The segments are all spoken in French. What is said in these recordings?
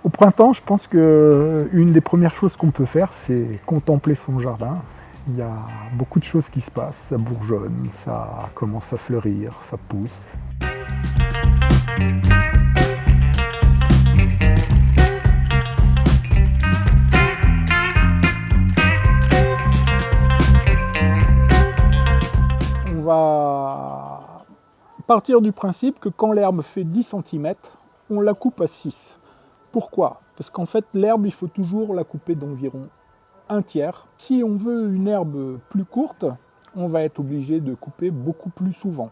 Au printemps, je pense qu'une des premières choses qu'on peut faire, c'est contempler son jardin. Il y a beaucoup de choses qui se passent, ça bourgeonne, ça commence à fleurir, ça pousse. On va partir du principe que quand l'herbe fait 10 cm, on la coupe à 6. Pourquoi? Parce qu'en fait, l'herbe, il faut toujours la couper d'environ un tiers. Si on veut une herbe plus courte, on va être obligé de couper beaucoup plus souvent.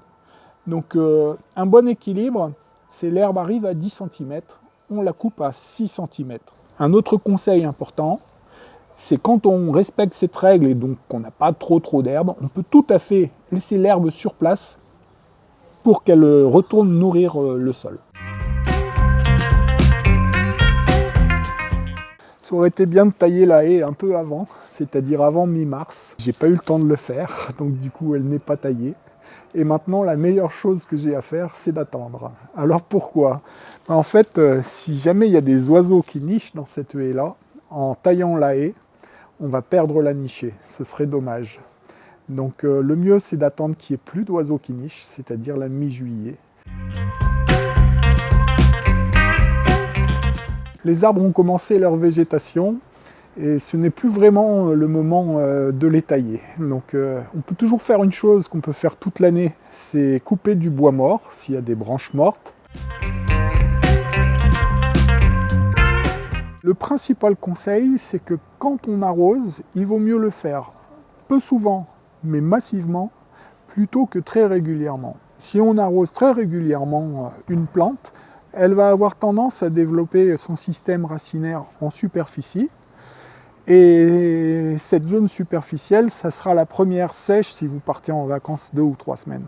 Donc un bon équilibre, c'est l'herbe arrive à 10 cm, on la coupe à 6 cm. Un autre conseil important, c'est quand on respecte cette règle et donc qu'on n'a pas trop d'herbe, on peut tout à fait laisser l'herbe sur place pour qu'elle retourne nourrir le sol. Ça aurait été bien de tailler la haie un peu avant, c'est-à-dire avant mi-mars. J'ai pas eu le temps de le faire, donc du coup elle n'est pas taillée. Et maintenant la meilleure chose que j'ai à faire, c'est d'attendre. Alors pourquoi? En fait, si jamais il y a des oiseaux qui nichent dans cette haie-là, en taillant la haie, on va perdre la nichée. Ce serait dommage. Donc le mieux c'est d'attendre qu'il n'y ait plus d'oiseaux qui nichent, c'est-à-dire la mi-juillet. Les arbres ont commencé leur végétation et ce n'est plus vraiment le moment de les tailler. Donc on peut toujours faire une chose qu'on peut faire toute l'année, c'est couper du bois mort s'il y a des branches mortes. Le principal conseil, c'est que quand on arrose, il vaut mieux le faire peu souvent, mais massivement, plutôt que très régulièrement. Si on arrose très régulièrement une plante, elle va avoir tendance à développer son système racinaire en superficie. Et cette zone superficielle, ça sera la première sèche si vous partez en vacances 2 ou 3 semaines.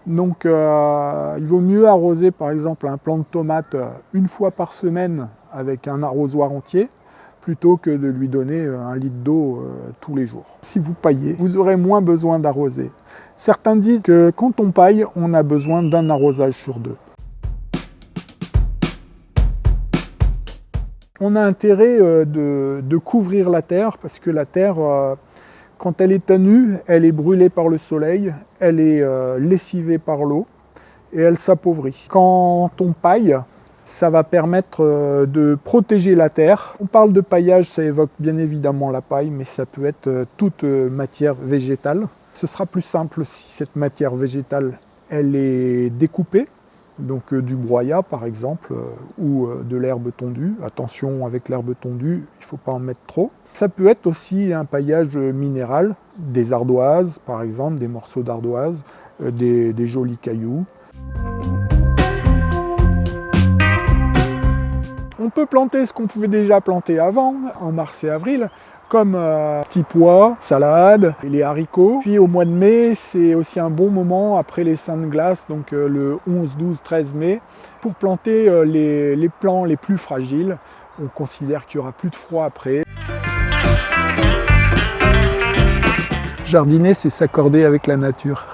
Donc il vaut mieux arroser par exemple un plant de tomate une fois par semaine avec un arrosoir entier, plutôt que de lui donner 1 litre d'eau tous les jours. Si vous paillez, vous aurez moins besoin d'arroser. Certains disent que quand on paille, on a besoin d'un arrosage sur 2. On a intérêt de couvrir la terre parce que la terre, quand elle est à nu, elle est brûlée par le soleil, elle est lessivée par l'eau et elle s'appauvrit. Quand on paille, ça va permettre de protéger la terre. On parle de paillage, ça évoque bien évidemment la paille, mais ça peut être toute matière végétale. Ce sera plus simple si cette matière végétale, elle est découpée. Donc du broyat par exemple, ou de l'herbe tondue. Attention avec l'herbe tondue, il ne faut pas en mettre trop. Ça peut être aussi un paillage minéral, des ardoises par exemple, des morceaux d'ardoise, des jolis cailloux. On peut planter ce qu'on pouvait déjà planter avant, en mars et avril, comme petits pois, salade, et les haricots. Puis au mois de mai, c'est aussi un bon moment après les seins de glace, donc le 11, 12, 13 mai, pour planter les plants les plus fragiles. On considère qu'il n'y aura plus de froid après. Jardiner, c'est s'accorder avec la nature.